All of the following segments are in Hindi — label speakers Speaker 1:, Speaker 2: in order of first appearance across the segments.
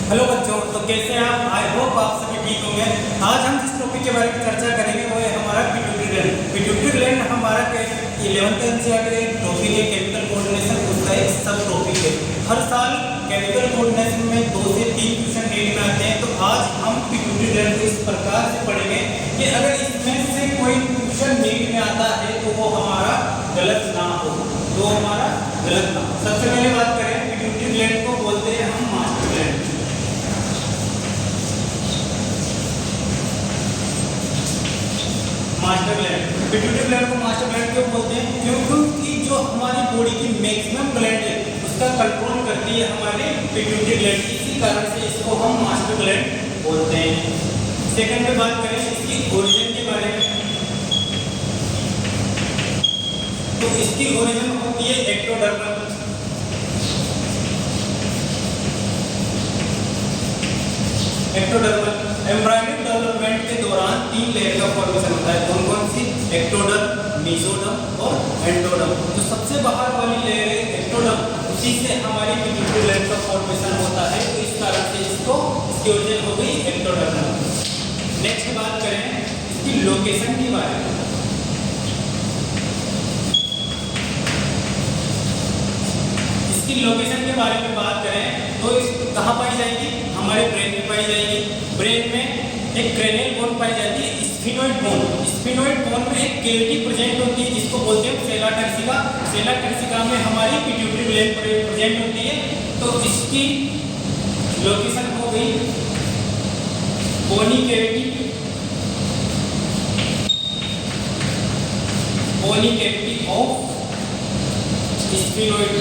Speaker 1: हेलो बच्चों, तो कैसे हैं आप? आई होप आप सभी ठीक होंगे। आज हम जिस टॉपिक के बारे में चर्चा करेंगे वो है हमारा पिट्यूटरी ग्लैंड। पिट्यूटरी ग्लैंड हमारा 11th एनसीईआरटी टॉपिक है, केमिकल कोऑर्डिनेशन, उसका एक सब टॉपिक है। हर साल केमिकल कोऑर्डिनेशन में 2 से 3 क्वेश्चन नीट में आते हैं। तो आज हम पिट्यूटरी ग्लैंड को इस प्रकार से पढ़ेंगे कि अगर इसमें से कोई क्वेश्चन नीट में आता है तो वो हमारा गलत ना हो, सबसे पहले बात करें, पिट्यूटरी ग्लैंड को बोलते हैं हम master gland. Master gland, pituitary gland को मास्टर ग्लैंड क्यों बोलते हैं? क्योंकि जो हमारी बॉडी की मैक्सिमम ग्लैंड है उसका कंट्रोल करती है हमारी पिट्यूटरी ग्लैंड। इसी कारण से इसको हम मास्टर ग्लैंड बोलते हैं। सेकंड में बात करें इसकी ओरिजिन के बारे में, तो इसकी ओरिजिन होती है एक्टोडर्मल। एक्टोडर्मल एम्ब्रायोनिक डेवलपमेंट के दौरान 3 लेयर का फॉर्मेशन होता है। कौन कौन सी? एक्टोडर्म, मेसोडर्म और एंडोडर्म। जो सबसे बाहर वाली लेयर है एक्टोडर्म, उसी से हमारी पिट्यूटरी ग्लैंड का फॉर्मेशन होता है। तो इस कारण से इसकी ओरिजिन हो गई एक्टोडर्मल। नेक्स्ट बात करें इसकी लोकेशन के बारे में, इसकी लोकेशन के बारे में बात करें तो कहाँ पाई जाएगी? हमारे ब्रेन में पाई जाएगी। ब्रेन में एक क्रेनियल बोन पाई जाती है, स्फिनोइड बोन। स्फिनोइड बोन में एक कैविटी प्रेजेंट होती है जिसको बोलते हैं सेला टर्सिका। सेला टर्सिका में हमारी पिट्यूटरी ग्लैंड प्रेजेंट होती है। तो इसकी लोकेशन हो गई bony cavity, bony cavity of sphenoid,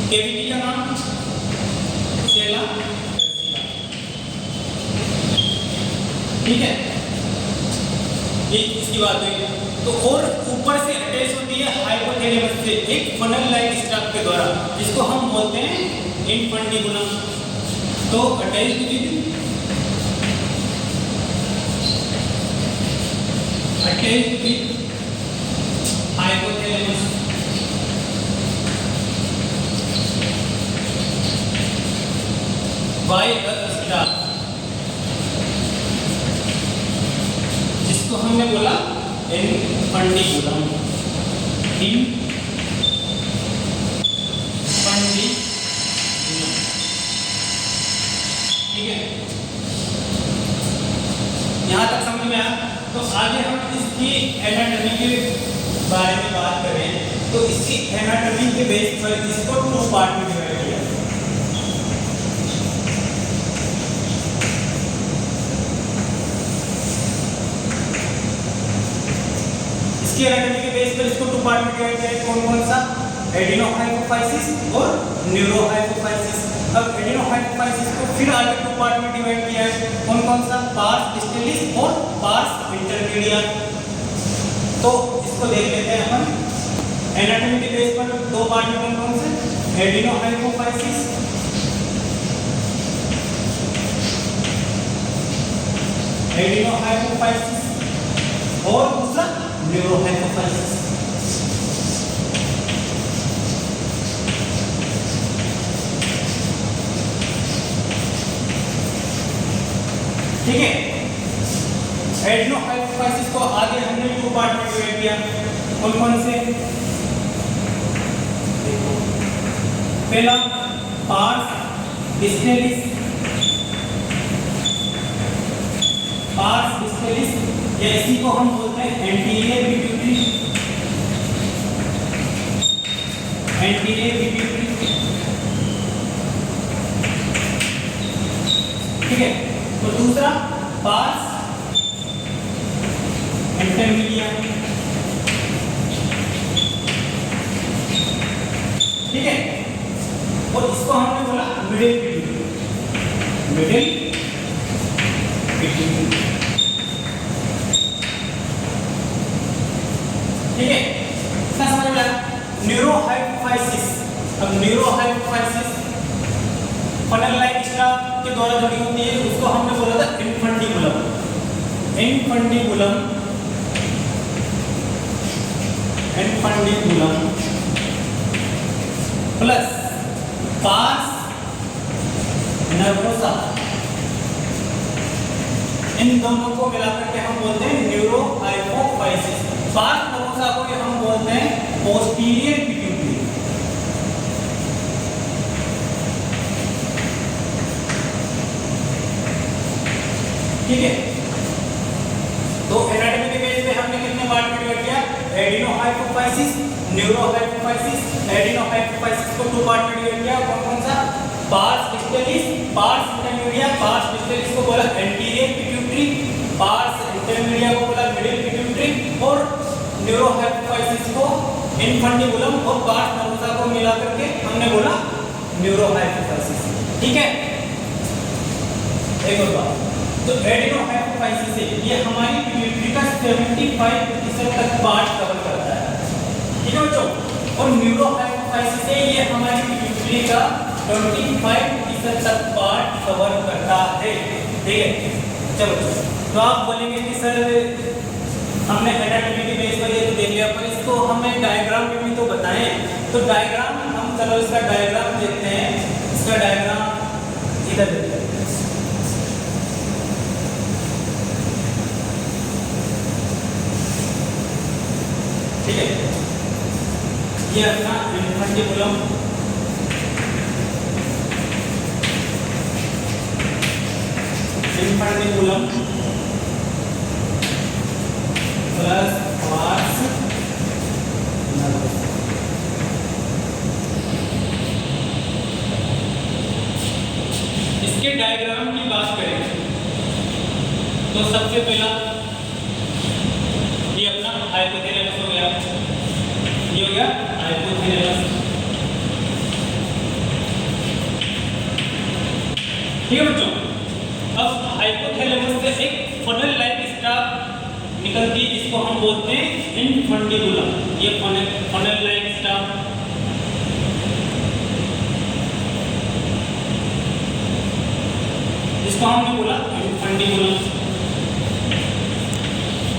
Speaker 1: cavity का नाम सेला टर्सिका। ठीक है, ये इसकी बात हुई। तो और ऊपर से अटैच होती है हाइपोथैलेमस से एक फनल लाइक स्ट्रक्चर के द्वारा, जिसको हम बोलते हैं इनफंडिबुलम। तो attach with hypothalamus. By a star, जिसको हमने बोला इनफंडिबुलम। ठीक है, यहां तक समझ में आया? तो आगे हम इसकी एनाटॉमी के बारे में बात करें तो इसकी एनाटॉमी के बेस पर इसको 2 पार्ट में डिवाइड किया। इसकी एनाटॉमी के बेस पर इसको 2 पार्ट में डिवाइड किया। कौन कौन सा? एडिनोहाइपोफाइसिस और न्यूरोहाइपोफाइसिस। अब एडिनोहाइपोफाइसिस को फिर आगे 2 पार्ट में डिवाइड किया है। कौन कौन सा? पार्स डिस्टलिस और पार्स इंटरमीडिया। तो इसको देख लेते हैं हम। एनाटॉमी के बेस पर 2 पार्ट में कौन कौन से? एडिनोहाइपोफाइसिस, और दूसरा न्यूरोहाइपोफाइसिस। ठीक है, एडिनोहाइपोफाइसिस को आगे हमने 2 पार्ट में डिवाइड किया। कौन कौन से? पहला पार्स डिस्टलिस, या इसी को हम बोलते हैं एंटीरियर पिट्यूटरी, ठीक है। और दूसरा पार्स इंटरमीडिया, ठीक है। और इसको हमने बोला मिडिल पिट्यूटरी, ठीक है। क्या समझ में आया? न्यूरोहाइपोफाइसिस, अब न्यूरोहाइपोफाइसिस फनल लाइक स्ट्रक्चर के द्वारा जुड़ी होती है, उसको हमने बोला था infundibulum. Infundibulum plus pars nervosa, इन दोनों को मिलाकर के हम बोलते हैं न्यूरो हाइपोफाइसिस। पार्स नर्वोसा को हम बोलते हैं पोस्टीरियर पिट्यूटरी। ठीक है, तो एनाटॉमी के बेस पे हमने कितने पार्ट में डिवाइड किया? एडिनोहाइपोफाइसिस, न्यूरोहाइपोफाइसिस। एडिनोहाइपोफाइसिस को 2 पार्ट में डिवाइड किया, कौन कौन सा? Parse distalis, parse intermedia. Parse distalis को बोला एंटीरियर पिट्यूटरी, पार्स इंटरमीडिया को बोला मिडिल पिट्यूटरी, और न्यूरोहाइपोफाइसिस को इनफंडिबुलम और पार्स नर्वोसा को मिला करके हमने बोला न्यूरोहाइपोफाइसिस। ठीक है, एक और बात, तो एडिनोहाइपोफाइसिस है, ये हमारी पिट्यूटरी का 75% तक पार्ट कवर करता है। ठीक है बच्चों, और न्यूरोहाइपोफाइसिस है, ये हमारी पिट्यूटरी का 25% तक पार्ट कवर करता है। ठीक है, चलो तो आप बोलेंगे कि सर हमने एनाटॉमी के बेस पर ये तो देख लिया, पर इसको हमें डायग्राम में भी तो बताएं। तो डायग्राम हम, चलो इसका डायग्राम देखते हैं। इसका डायग्राम इधर देखते हैं। ठीक है, ये अपना infundibulum, infundibulum plus pars nervosa. इसके डायग्राम की बात करें तो सबसे पहला ये अपना हाइपोथैलेमस हो गया, ये हो गया हाइपोथैलेमस। ठीक है बच्चों, अब हाइपोथैलेमस से एक फनल लाइक स्टाफ निकलती है, इसको हम बोलते हैं इनफंडिबुलम। ये फनल लाइक स्टाफ, इसको हमने बोला इनफंडिबुलम,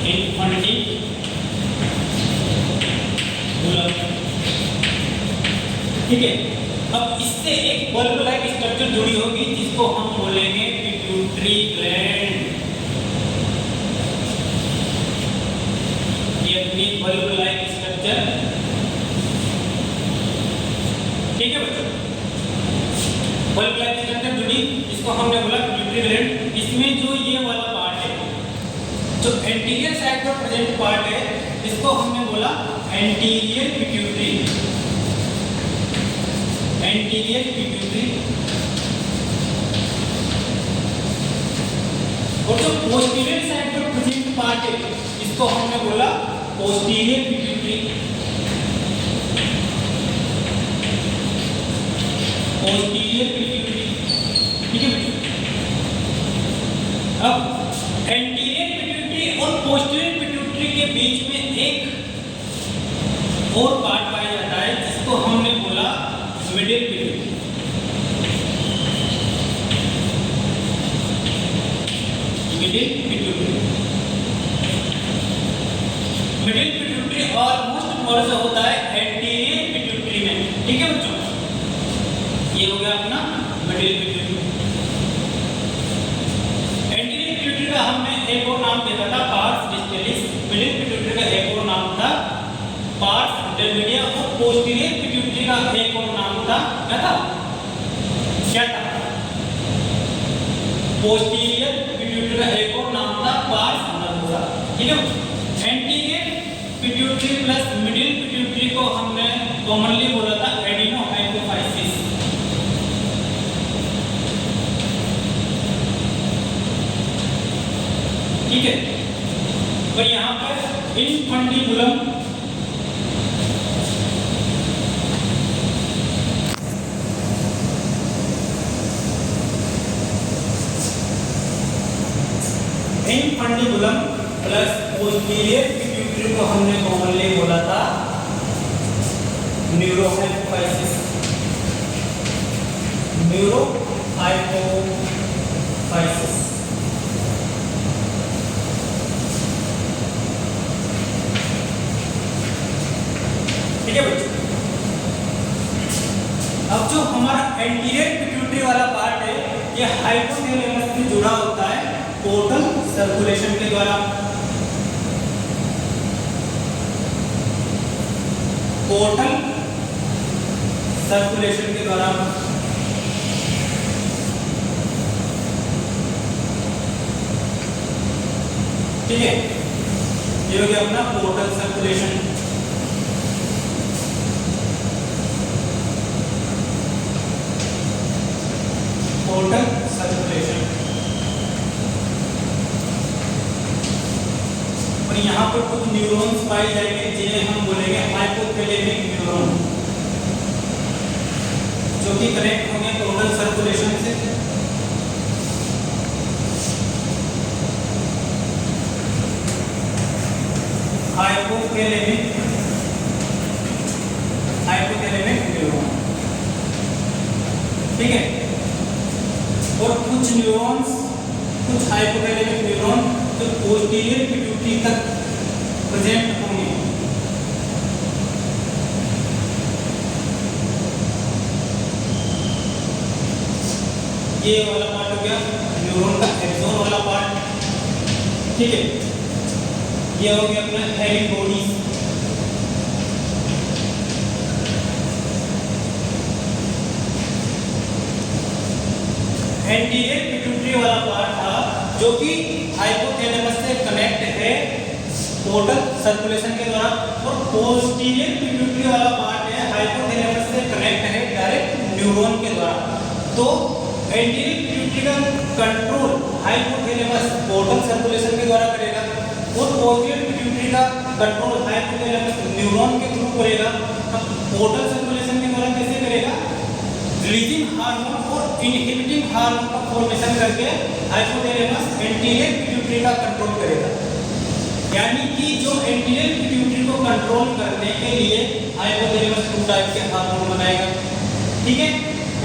Speaker 1: इनफंडिबुलम। ठीक है, अब इससे एक बल्ब लाइक स्ट्रक्चर जुड़ी होगी, जिसको हम बोलेंगे पिट्यूटरी ग्लैंड। ये अपनी बल्ब लाइक स्ट्रक्चर। ठीक है बच्चों, बल्ब लाइक स्ट्रक्चर जुड़ी, इसको हमने बोला पिट्यूटरी ग्लैंड। इसमें जो ये वाला पार्ट है, जो एंटीरियर साइड पर प्रेजेंट पार्ट है, इसको हमने बोला एंटीरियर पिट्यूटरी, एंटीरियर पिट्यूटरी। और जो पोस्टीरियर साइड पर प्रेजेंट पार्ट है, इसको हमने बोला पोस्टीरियर पिट्यूटरी, पोस्टीरियर पिट्यूटरी। ठीक है, अब एंटीरियर पिट्यूटरी और पोस्टीरियर पिट्यूटरी के बीच में एक और पार्ट पाया जाता है, जिसको हमने बोला middle pituitary. Middle pituitary, middle pituitary almost merge होता है एंटीरियर पिट्यूटरी में। ठीक है बच्चों, ये हो गया अपना मिडिल पिट्यूटरी। एंटीरियर पिट्यूटरी का हमने एक और नाम देखा था पार्स डिस्टलिस, मिडिल पिट्यूटरी का एक और नाम था पार्स इंटरमीडिया, और पोस्टीरियर पिट्यूटरी का एक और नाम था, क्या था? पोस्टीरियर पिट्यूटरी का एक और नाम था पार्स नर्वोसा। ठीक है, anterior pituitary plus middle pituitary को हमने कॉमनली बोला था एडिनोहाइपोफाइसिस। ठीक है, तो यहाँ पर infundibulum infundibulum plus posterior pituitary को हमने कॉमनली बोला था न्यूरोहाइपोफाइसिस, न्यूरोहाइपोफाइसिस। ठीक है बच्चों, अब जो हमारा एंटीरियर पिट्यूटरी वाला पार्ट है ये हाइपोथैलेमस से जुड़ा होता है पोर्टल सर्कुलेशन के द्वारा। पोर्टल सर्कुलेशन के द्वारा। ठीक है, ये हो गया अपना पोर्टल सर्कुलेशन। Portal circulation. और यहाँ पर कुछ न्यूरॉन्स पाए जाएंगे जिन्हें हम बोलेंगे हाइपोथैलेमिक न्यूरॉन, जो कि कनेक्ट होंगे पोर्टल सर्कुलेशन से। Hypothalamic neuron. ठीक है, और कुछ न्यूरॉन्स, कुछ हाइपोथैलेमिक न्यूरॉन जो पोस्टीरियर पिट्यूटरी तक प्रेजेंट होंगे। ये वाला पार्ट हो गया न्यूरॉन का एक्सोन वाला पार्ट। ठीक है, ये हो गया अपना हेरी बॉडी। एंटीरियर पिट्यूटरी वाला पार्ट था जो कि हाइपोथैलेमस से कनेक्ट है पोर्टल सर्कुलेशन के द्वारा, और पोस्टीरियर पिट्यूटरी वाला पार्ट है हाइपोथैलेमस से कनेक्ट है डायरेक्ट न्यूरॉन के द्वारा। तो एंटीरियर पिट्यूटरी का कंट्रोल हाइपोथैलेमस पोर्टल सर्कुलेशन के द्वारा करेगा, और पोस्टीरियर पिट्यूटरी का कंट्रोल हाइपोथैलेमस न्यूरॉन के थ्रू करेगा। पोर्टल सर्कुलेशन के द्वारा कैसे करेगा? रिलीजिंग हार्मोन और इनहिबिटिंग हार्मोन का फॉर्मेशन करके हाइपोथैलेमस एंटीरियर पिट्यूटरी का कंट्रोल करेगा। यानी कि जो एंटीरियर पिट्यूटरी को कंट्रोल करने के लिए हाइपोथैलेमस 2 टाइप के हार्मोन बनाएगा। ठीक है,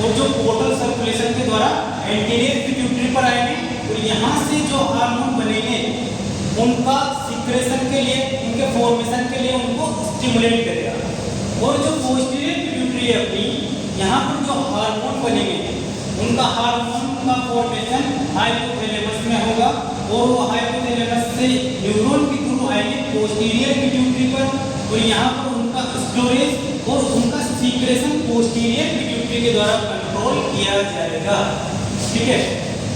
Speaker 1: और जो पोर्टल सर्कुलेशन के द्वारा एंटीरियर पिट्यूटरी पर आएंगे, और यहाँ से जो हार्मोन बनेंगे उनका सिक्रेशन के लिए, उनके फॉर्मेशन के लिए उनको स्टिमुलेट करेगा। और जो पोस्टीरियर पिट्यूटरी है अपनी, यहाँ पर जो हार्मोन बनेंगे उनका हार्मोन का फॉर्मेशन हाइपोथैलेमस में होगा, और वो हाइपोथैलेमस से न्यूरॉन के थ्रू आएंगे पोस्टीरियर पिट्यूटरी पर, और यहाँ पर उनका स्टोरेज और उनका सीक्रेशन पोस्टीरियर पिट्यूटरी के द्वारा कंट्रोल किया जाएगा। ठीक है।